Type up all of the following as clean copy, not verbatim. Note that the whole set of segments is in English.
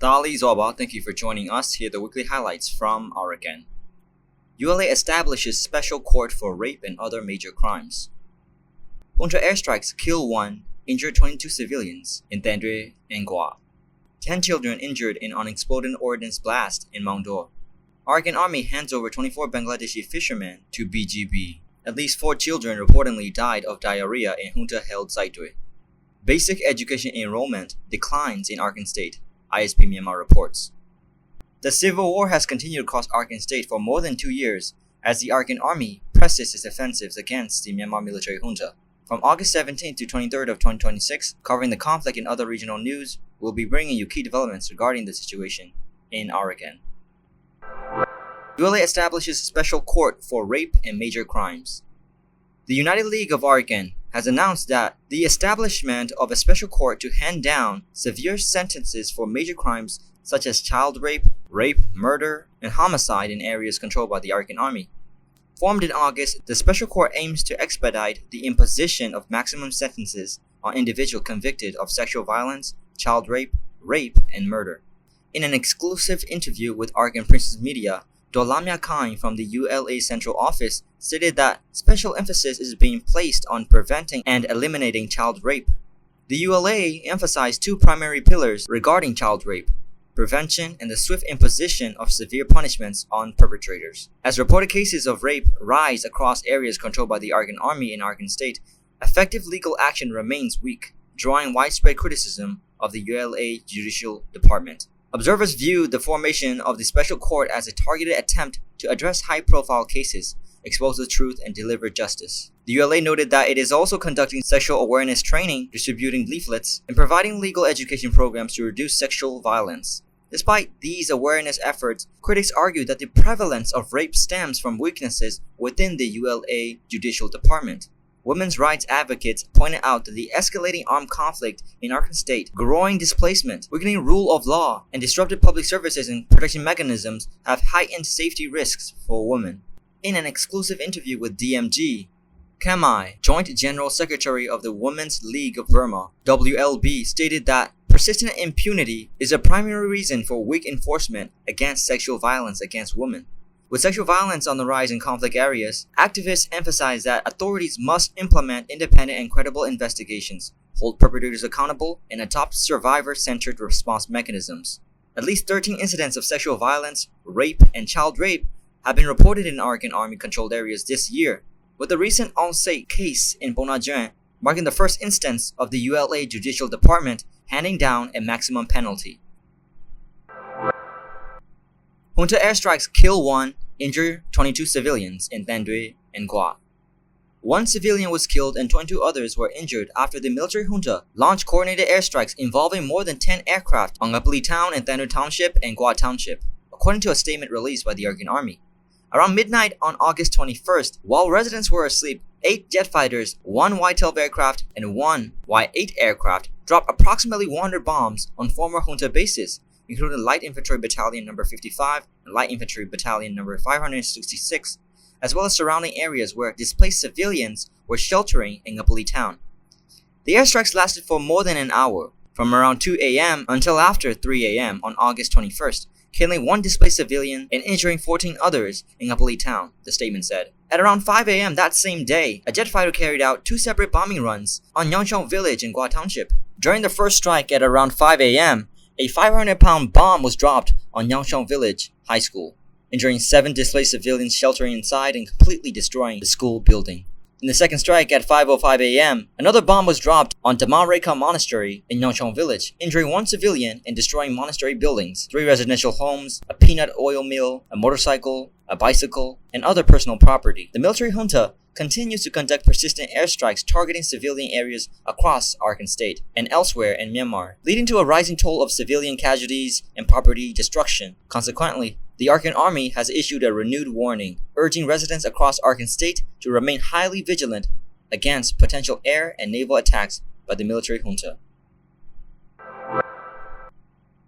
Dali Zoba, thank you for joining us. Here are the weekly highlights from Arakan. ULA establishes special court for rape and other major crimes. Junta airstrikes kill 1, injure 22 civilians in Thandwe and Gwa. 10 children injured in unexploded ordnance blast in Maungdaw. Arakan Army hands over 24 Bangladeshi fishermen to BGB. At least 4 children reportedly died of diarrhea in junta-held Sittwe. Basic education enrollment declines in Arakan State, ISP-Myanmar reports. The civil war has continued across Arakan State for more than 2 years as the Arakan Army presses its offensives against the Myanmar military junta. From August 17th to 23rd of 2026, covering the conflict and other regional news, we'll be bringing you key developments regarding the situation in Arakan. ULA establishes special court for rape and major crimes. The United League of Arakan has announced that the establishment of a special court to hand down severe sentences for major crimes such as child rape, murder, and homicide in areas controlled by the Arakan Army. Formed in August, the special court aims to expedite the imposition of maximum sentences on individuals convicted of sexual violence, child rape, and murder. In an exclusive interview with Arakan Princess Media, Rakhine from the ULA Central Office stated that special emphasis is being placed on preventing and eliminating child rape. The ULA emphasized 2 primary pillars regarding child rape: prevention and the swift imposition of severe punishments on perpetrators. As reported cases of rape rise across areas controlled by the Arakan Army in Arakan State, effective legal action remains weak, drawing widespread criticism of the ULA Judicial Department. Observers viewed the formation of the special court as a targeted attempt to address high-profile cases, expose the truth, and deliver justice. The ULA noted that it is also conducting sexual awareness training, distributing leaflets, and providing legal education programs to reduce sexual violence. Despite these awareness efforts, critics argue that the prevalence of rape stems from weaknesses within the ULA Judicial Department. Women's rights advocates pointed out that the escalating armed conflict in Arakan State, growing displacement, weakening rule of law, and disrupted public services and protection mechanisms have heightened safety risks for women. In an exclusive interview with DMG, Kamai, Joint General Secretary of the Women's League of Burma, WLB, stated that persistent impunity is a primary reason for weak enforcement against sexual violence against women. With sexual violence on the rise in conflict areas, activists emphasize that authorities must implement independent and credible investigations, hold perpetrators accountable, and adopt survivor-centered response mechanisms. At least 13 incidents of sexual violence, rape, and child rape have been reported in Arakan Army-controlled areas this year, with the recent on-site case in Maungdaw marking the first instance of the ULA Judicial Department handing down a maximum penalty. Junta airstrikes kill 1, injure 22 civilians in Thandwe and Gwa. 1 civilian was killed and 22 others were injured after the military junta launched coordinated airstrikes involving more than 10 aircraft on Unexploded town in Thandwe Township and Gwa Township, according to a statement released by the Arakan Army. Around midnight on August 21st, while residents were asleep, 8 jet fighters, 1 Y-12 aircraft, and 1 Y-8 aircraft dropped approximately 100 bombs on former junta bases, including Light Infantry Battalion No. 55 and Light Infantry Battalion No. 566, as well as surrounding areas where displaced civilians were sheltering in Unexploded town. The airstrikes lasted for more than an hour, from around 2 a.m. until after 3 a.m. on August 21st, killing 1 displaced civilian and injuring 14 others in Unexploded town, the statement said. At around 5 a.m. that same day, a jet fighter carried out 2 separate bombing runs on Yangshan village in Gwa Township. During the first strike at around 5 a.m., a 500-pound bomb was dropped on Yangshan Village High School, injuring 7 displaced civilians sheltering inside and completely destroying the school building. In the second strike at 5:05 a.m., another bomb was dropped on Diarrhoea Monastery in Yangshan Village, injuring 1 civilian and destroying monastery buildings, 3 residential homes, a peanut oil mill, a motorcycle, a bicycle, and other personal property. The military junta continues to conduct persistent airstrikes targeting civilian areas across Arakan State and elsewhere in Myanmar, leading to a rising toll of civilian casualties and property destruction. Consequently, the Arakan Army has issued a renewed warning, urging residents across Arakan State to remain highly vigilant against potential air and naval attacks by the military junta.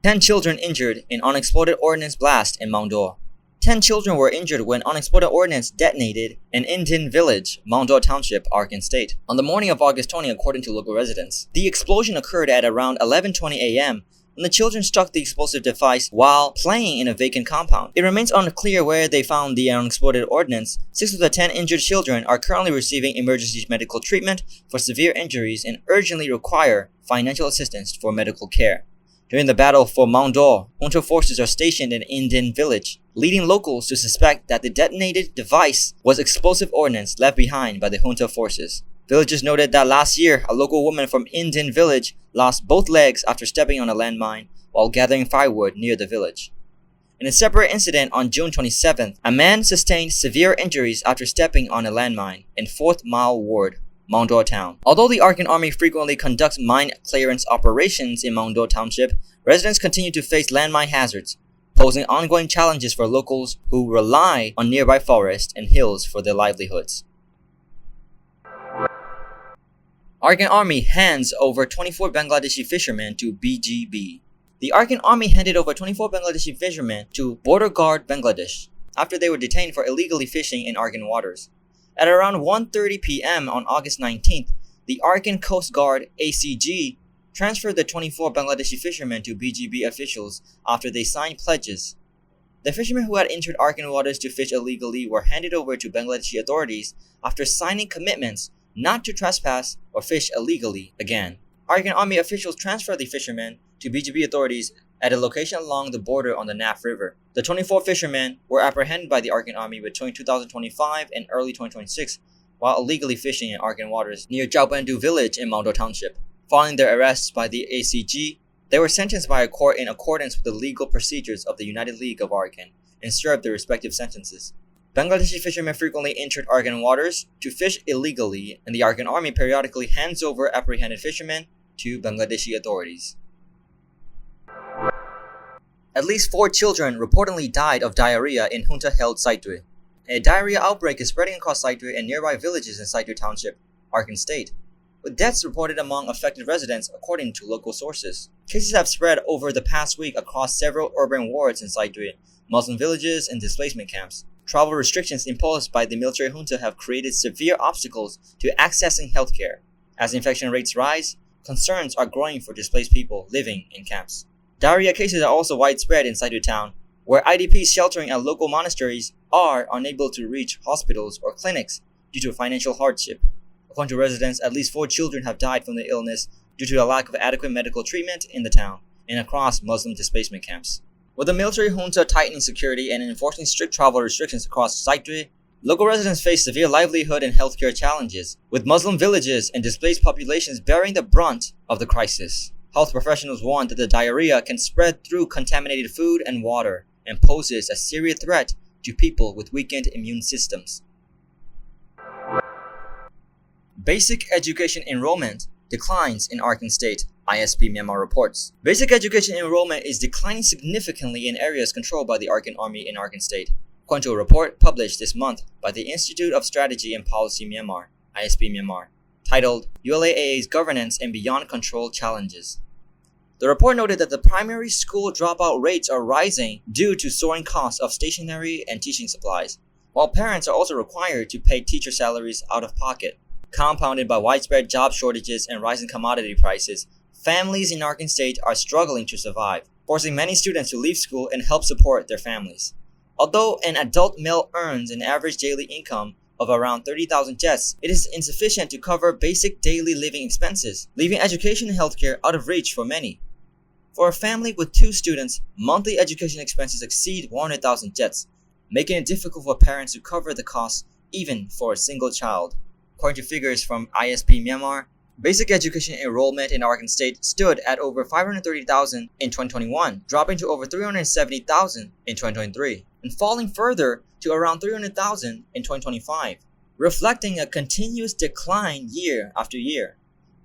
10 children injured in unexploded ordnance blast in Maungdaw. 10 children were injured when unexploded ordnance detonated in Indian village, Maungdaw Township, Arakan State, on the morning of August 20, according to local residents. The explosion occurred at around 11:20 a.m. when the children struck the explosive device while playing in a vacant compound. It remains unclear where they found the unexploded ordnance. 6 of the 10 injured children are currently receiving emergency medical treatment for severe injuries and urgently require financial assistance for medical care. During the battle for Maungdaw, junta forces are stationed in Indian village, leading locals to suspect that the detonated device was explosive ordnance left behind by the junta forces. Villagers noted that last year, a local woman from Indian village lost both legs after stepping on a landmine while gathering firewood near the village. In a separate incident on June 27th, a man sustained severe injuries after stepping on a landmine in 4th Mile Ward, Maungdaw Town. Although the Arakan Army frequently conducts mine clearance operations in Maungdaw Township, residents continue to face landmine hazards, posing ongoing challenges for locals who rely on nearby forests and hills for their livelihoods. Arakan Army hands over 24 Bangladeshi fishermen to BGB. The Arakan Army handed over 24 Bangladeshi fishermen to Border Guard Bangladesh after they were detained for illegally fishing in Arakan waters. At around 1:30 p.m. on August 19th, the Arakan Coast Guard ACG transferred the 24 Bangladeshi fishermen to BGB officials after they signed pledges. The fishermen who had entered Arakan waters to fish illegally were handed over to Bangladeshi authorities after signing commitments not to trespass or fish illegally again. Arakan Army officials transferred the fishermen to BGB authorities at a location along the border on the Naf River. The 24 fishermen were apprehended by the Arakan Army between 2025 and early 2026 while illegally fishing in Arakan waters near Chowpandu village in Maungdaw Township. Following their arrests by the ACG, they were sentenced by a court in accordance with the legal procedures of the United League of Arakan and served their respective sentences. Bangladeshi fishermen frequently entered Arakan waters to fish illegally, and the Arakan Army periodically hands over apprehended fishermen to Bangladeshi authorities. At least 4 children reportedly died of diarrhea in junta-held Sittwe. A diarrhea outbreak is spreading across Sittwe and nearby villages in Sittwe Township, Arakan State, with deaths reported among affected residents according to local sources. Cases have spread over the past week across several urban wards in Sittwe, Muslim villages, and displacement camps. Travel restrictions imposed by the military junta have created severe obstacles to accessing healthcare. As infection rates rise, concerns are growing for displaced people living in camps. Diarrhea cases are also widespread in Sittwe town, where IDPs sheltering at local monasteries are unable to reach hospitals or clinics due to financial hardship. According to residents, at least 4 children have died from the illness due to a lack of adequate medical treatment in the town and across Muslim displacement camps. With the military junta tightening security and enforcing strict travel restrictions across Sittwe, local residents face severe livelihood and healthcare challenges, with Muslim villages and displaced populations bearing the brunt of the crisis. Health professionals warn that the diarrhea can spread through contaminated food and water and poses a serious threat to people with weakened immune systems. Basic education enrollment declines in Arakan State, ISP-Myanmar reports. Basic education enrollment is declining significantly in areas controlled by the Arakan Army in Arakan State, according to a report published this month by the Institute of Strategy and Policy Myanmar, ISP-Myanmar, titled ULAA's Governance and Beyond Control Challenges. The report noted that the primary school dropout rates are rising due to soaring costs of stationery and teaching supplies, while parents are also required to pay teacher salaries out of pocket. Compounded by widespread job shortages and rising commodity prices, families in Arakan State are struggling to survive, forcing many students to leave school and help support their families. Although an adult male earns an average daily income of around 30,000 kyats, it is insufficient to cover basic daily living expenses, leaving education and healthcare out of reach for many. For a family with 2 students, monthly education expenses exceed 100,000 kyats, making it difficult for parents to cover the costs even for a single child. According to figures from ISP-Myanmar, basic education enrollment in Arakan State stood at over 530,000 in 2021, dropping to over 370,000 in 2023, and falling further to around 300,000 in 2025, reflecting a continuous decline year after year.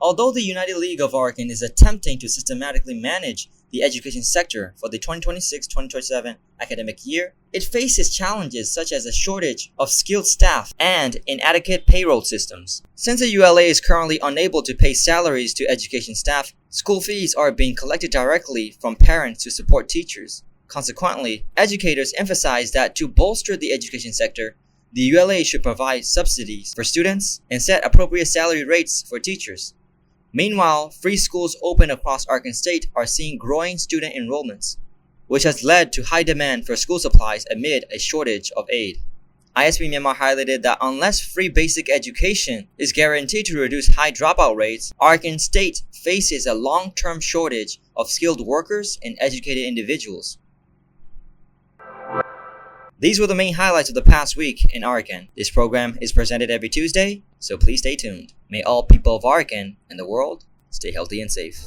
Although the United League of Arakan is attempting to systematically manage the education sector for the 2026-2027 academic year, it faces challenges such as a shortage of skilled staff and inadequate payroll systems. Since the ULA is currently unable to pay salaries to education staff, school fees are being collected directly from parents to support teachers. Consequently, educators emphasize that to bolster the education sector, the ULA should provide subsidies for students and set appropriate salary rates for teachers. Meanwhile, free schools open across Arakan State are seeing growing student enrollments, which has led to high demand for school supplies amid a shortage of aid. ISP-Myanmar highlighted that unless free basic education is guaranteed to reduce high dropout rates, Arakan State faces a long-term shortage of skilled workers and educated individuals. These were the main highlights of the past week in Arakan. This program is presented every Tuesday, so please stay tuned. May all people of Arakan and the world stay healthy and safe.